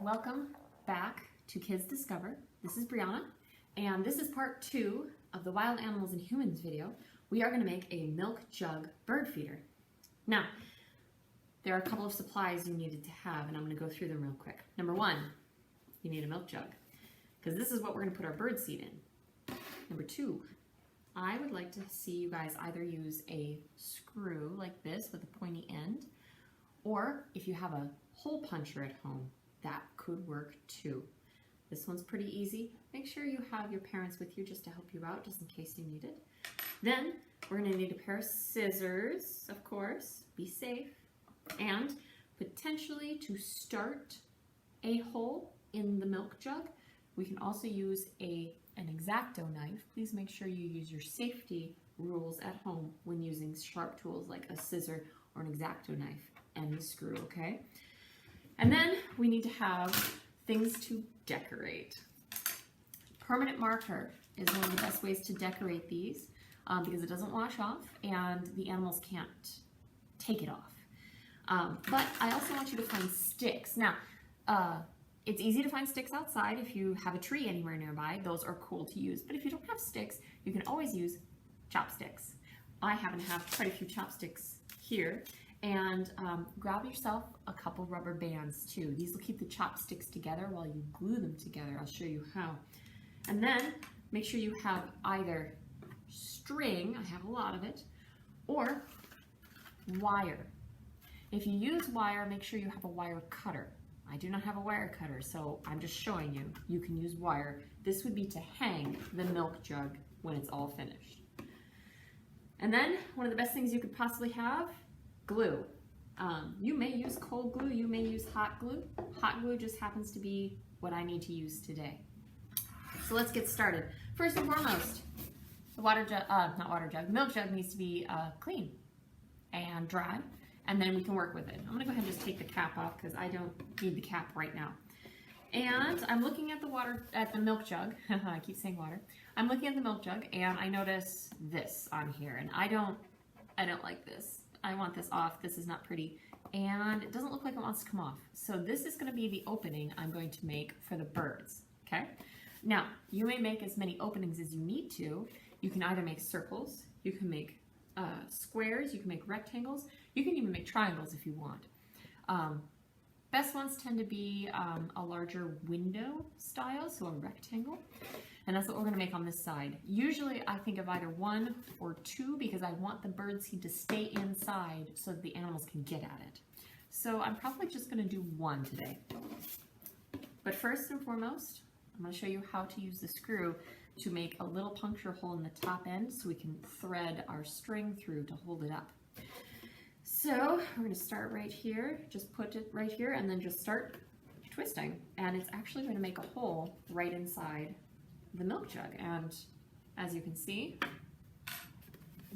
Welcome back to Kids Discover. This is Brianna, and this is part 2 of the Wild Animals and Humans video. We are going to make a milk jug bird feeder. Now, there are a couple of supplies you needed to have, and I'm going to go through them real quick. Number 1, you need a milk jug, because this is what we're going to put our bird seed in. Number 2, I would like to see you guys either use a screw like this with a pointy end, or if you have a hole puncher at home, that could work too. This one's pretty easy. Make sure you have your parents with you just to help you out, just in case you need it. Then we're going to need a pair of scissors, of course, be safe, and potentially to start a hole in the milk jug. We can also use an X-Acto knife. Please make sure you use your safety rules at home when using sharp tools like a scissor or an X-Acto knife and the screw, okay? And then we need to have things to decorate. Permanent marker is one of the best ways to decorate these because it doesn't wash off and the animals can't take it off. But I also want you to find sticks. Now, it's easy to find sticks outside if you have a tree anywhere nearby. Those are cool to use. But if you don't have sticks, you can always use chopsticks. I happen to have quite a few chopsticks here. And grab yourself a couple rubber bands too. These will keep the chopsticks together while you glue them together. I'll show you how. And then make sure you have either string, I have a lot of it, or wire. If you use wire, make sure you have a wire cutter. I do not have a wire cutter, so I'm just showing you. You can use wire. This would be to hang the milk jug when it's all finished. And then one of the best things you could possibly have, glue. You may use cold glue, you may use hot glue. Hot glue just happens to be what I need to use today. So let's get started. First and foremost, the milk jug needs to be clean and dry, and then we can work with it. I'm gonna go ahead and just take the cap off because I don't need the cap right now. And I'm looking at the milk jug. I keep saying water. I'm looking at the milk jug and I notice this on here, and I don't like this. I want this off. This is not pretty, and it doesn't look like it wants to come off. So this is going to be the opening I'm going to make for the birds, okay? Now, you may make as many openings as you need to. You can either make circles, you can make squares, you can make rectangles, you can even make triangles if you want. Best ones tend to be a larger window style, so a rectangle. And that's what we're going to make on this side. Usually I think of either 1 or 2 because I want the bird seed to stay inside so that the animals can get at it. So I'm probably just going to do 1 today. But first and foremost, I'm going to show you how to use the screw to make a little puncture hole in the top end so we can thread our string through to hold it up. So we're going to start right here, just put it right here and then just start twisting. And it's actually going to make a hole right inside the milk jug, and as you can see,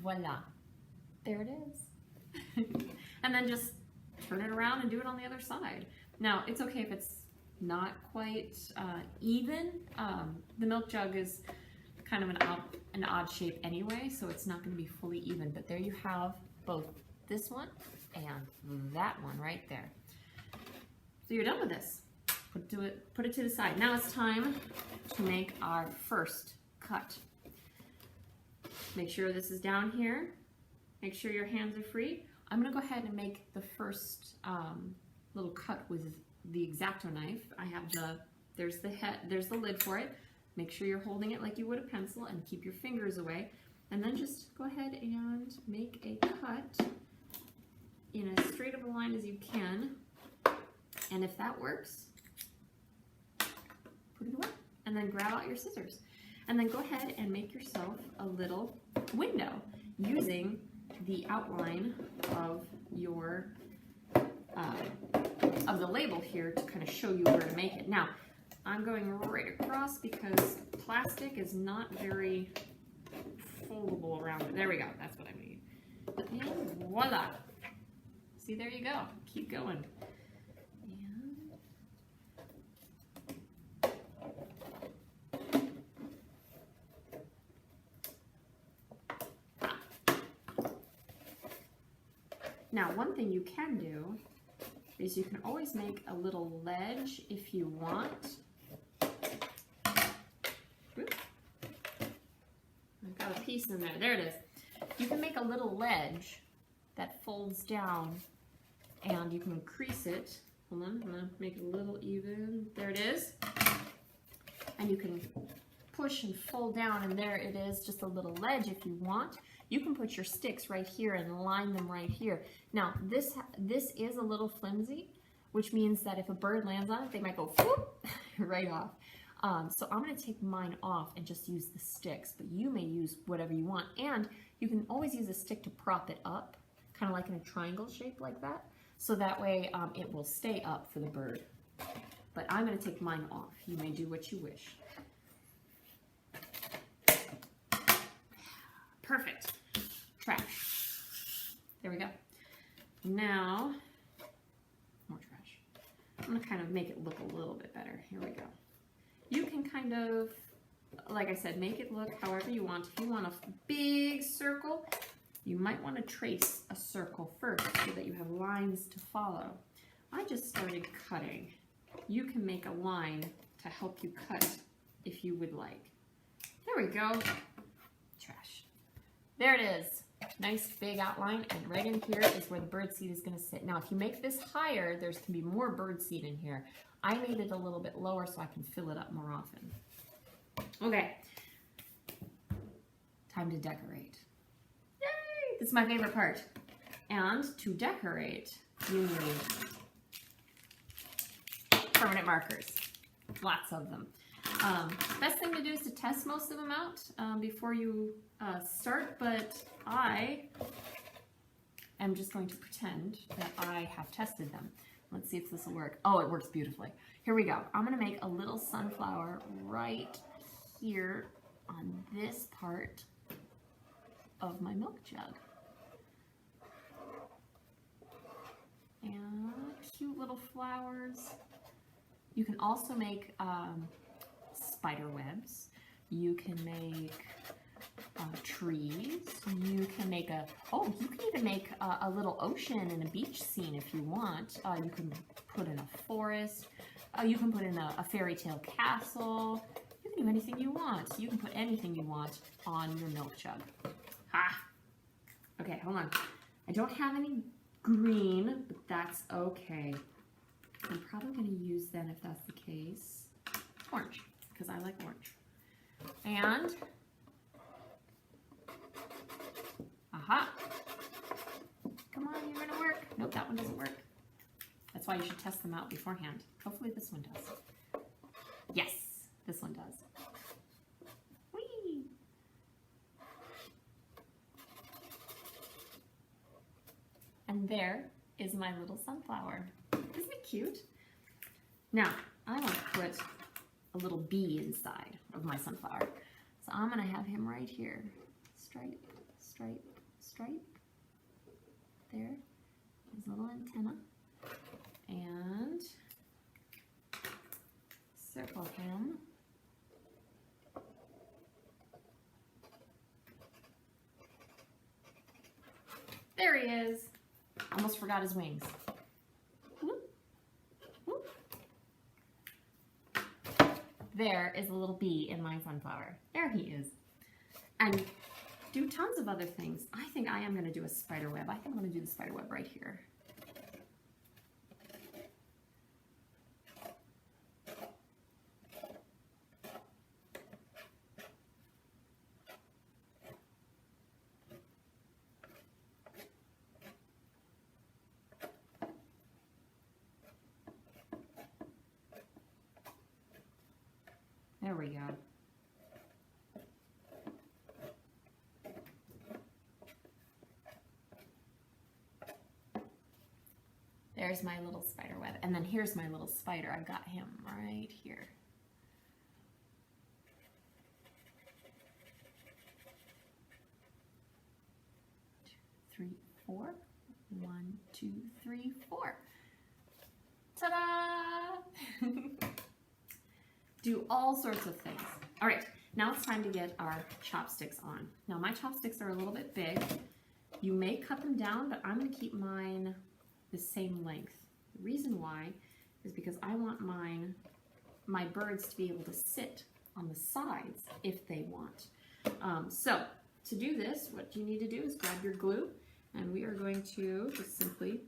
voila, there it is. And then just turn it around and do it on the other side. Now, it's okay if it's not quite even. The milk jug is kind of an odd shape anyway, so it's not going to be fully even, but there you have both this one and that one right there. So you're done with this. Put it to the side. Now it's time to make our first cut. Make sure this is down here. Make sure your hands are free. I'm going to go ahead and make the first little cut with the X-Acto knife. I have there's the lid for it. Make sure you're holding it like you would a pencil and keep your fingers away. And then just go ahead and make a cut in as straight of a line as you can. And if that works, put it away, and then grab out your scissors. And then go ahead and make yourself a little window using the outline of your, of the label here to kind of show you where to make it. Now, I'm going right across because plastic is not very foldable around it. There we go, that's what I need. And voila. See, there you go, keep going. Now, one thing you can do is you can always make a little ledge if you want. Oops. I've got a piece in there. There it is. You can make a little ledge that folds down and you can crease it. Hold on, I'm gonna make it a little even. There it is. And you can push and fold down, and there it is, just a little ledge if you want. You can put your sticks right here and line them right here. Now, this is a little flimsy, which means that if a bird lands on it, they might go whoop, right off. So I'm gonna take mine off and just use the sticks, but you may use whatever you want. And you can always use a stick to prop it up, kind of like in a triangle shape like that. So that way it will stay up for the bird. But I'm gonna take mine off. You may do what you wish. Perfect. Trash. There we go. Now, more trash. I'm gonna kind of make it look a little bit better. Here we go. You can kind of, like I said, make it look however you want. If you want a big circle, you might want to trace a circle first so that you have lines to follow. I just started cutting. You can make a line to help you cut if you would like. There we go. Trash. There it is. Nice big outline, and right in here is where the bird seed is going to sit. Now, if you make this higher, there's going to be more bird seed in here. I made it a little bit lower so I can fill it up more often. Okay. Time to decorate. Yay! This is my favorite part. And to decorate, you need permanent markers. Lots of them. Best thing to do is to test most of them out before you start, but I am just going to pretend that I have tested them. Let's see if this will work. Oh, it works beautifully. Here we go. I'm going to make a little sunflower right here on this part of my milk jug. And cute little flowers. You can also make spider webs. You can make trees. You can make you can even make a little ocean and a beach scene if you want. You can put in a forest. You can put in a fairy tale castle. You can do anything you want. You can put anything you want on your milk jug. Ha! Okay, hold on. I don't have any green, but that's okay. I'm probably going to use then, if that's the case, orange, because I like orange. And, aha! Come on, you're going to work. Nope, that one doesn't work. That's why you should test them out beforehand. Hopefully this one does. Yes, this one does. Whee! And there is my little sunflower. Isn't it cute? Now, I want to put a little bee inside of my sunflower. So I'm going to have him right here. Stripe, stripe, stripe. There, his little antenna. And circle him. There he is. Almost forgot his wings. Whoop, whoop. There is a little bee in my sunflower. There he is. And do tons of other things. I think I am going to do a spider web. I think I'm going to do the spider web right here. There we go. There's my little spider web. And then here's my little spider. I've got him right here. Three, four. 1, 2, 3, 4. Ta-da! Do all sorts of things. All right, now it's time to get our chopsticks on. Now my chopsticks are a little bit big. You may cut them down, but I'm gonna keep mine the same length. The reason why is because I want my birds to be able to sit on the sides if they want. So to do this, what you need to do is grab your glue, and we are going to just simply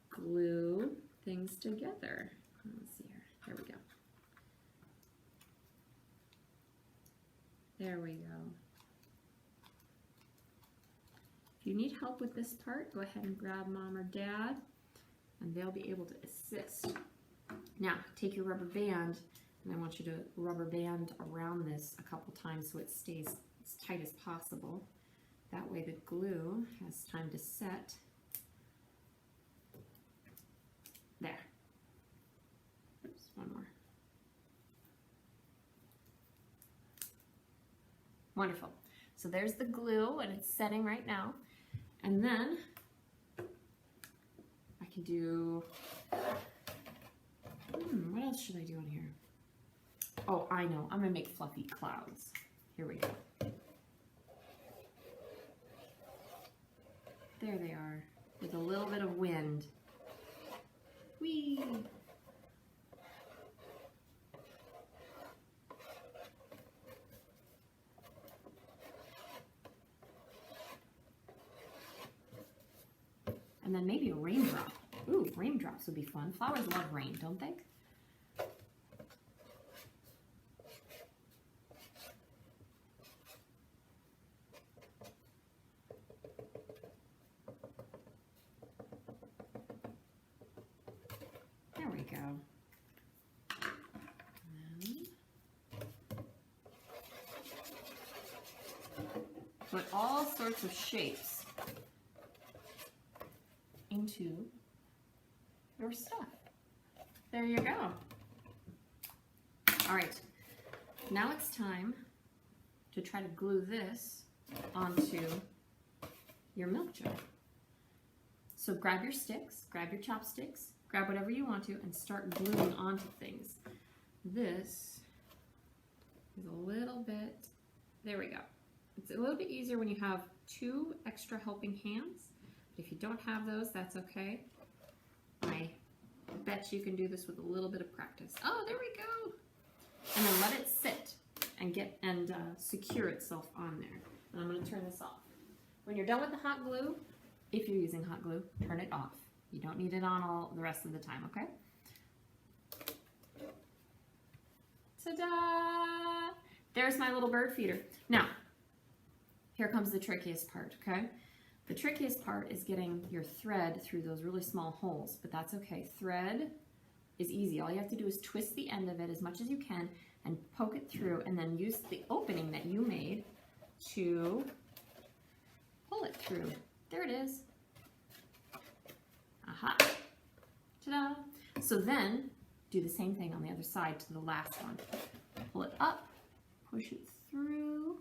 glue things together. Let's see here. There we go. There we go. If you need help with this part, go ahead and grab mom or dad, and they'll be able to assist. Now, take your rubber band, and I want you to rubber band around this a couple times so it stays as tight as possible. That way the glue has time to set. There. Oops, one more. Wonderful. So there's the glue, and it's setting right now. And then I can do, what else should I do on here? Oh, I know. I'm going to make fluffy clouds. Here we go. There they are, with a little bit of wind. Whee! And then maybe a raindrop. Ooh, raindrops would be fun. Flowers love rain, don't they? There we go. Put all sorts of shapes into your stuff. There you go. All right, now it's time to try to glue this onto your milk jug. So grab your sticks, grab your chopsticks, grab whatever you want to, and start gluing onto things. This is a little bit, there we go. It's a little bit easier when you have 2 extra helping hands. If you don't have those, that's okay. I bet you can do this with a little bit of practice. Oh, there we go. And then let it sit and secure itself on there. And I'm going to turn this off. When you're done with the hot glue, if you're using hot glue, turn it off. You don't need it on all the rest of the time, okay? Ta-da! There's my little bird feeder. Now, here comes the trickiest part, okay? The trickiest part is getting your thread through those really small holes, but that's okay. Thread is easy. All you have to do is twist the end of it as much as you can and poke it through, and then use the opening that you made to pull it through. There it is. Aha. Ta-da. So then do the same thing on the other side to the last one. Pull it up, push it through.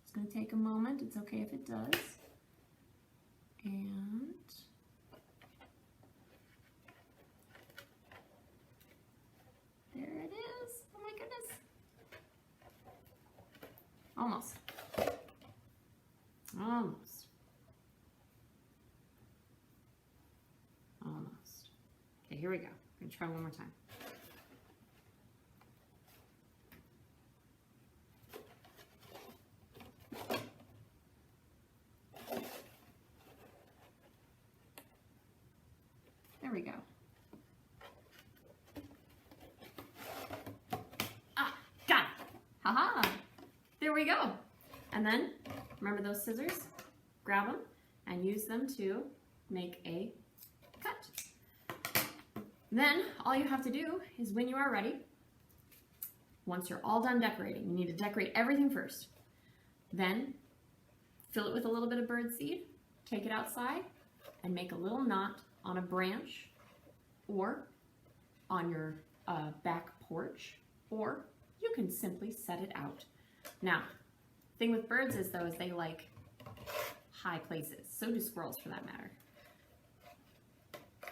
It's going to take a moment. It's okay if it does. And there it is. Oh my goodness. Almost. Almost. Almost. Okay, here we go. I'm going to try one more time. There we go. Ah, got it. Haha. There we go. And then, remember those scissors? Grab them and use them to make a cut. Then, all you have to do is when you are ready, once you're all done decorating, you need to decorate everything first. Then, fill it with a little bit of birdseed, take it outside, and make a little knot on a branch or on your back porch, or you can simply set it out. Now, the thing with birds is though, is they like high places. So do squirrels for that matter.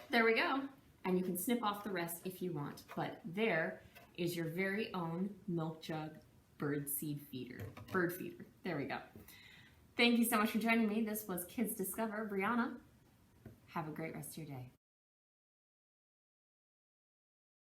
There we go. And you can snip off the rest if you want, but there is your very own milk jug bird feeder. There we go. Thank you so much for joining me. This was Kids Discover. Brianna, have a great rest of your day.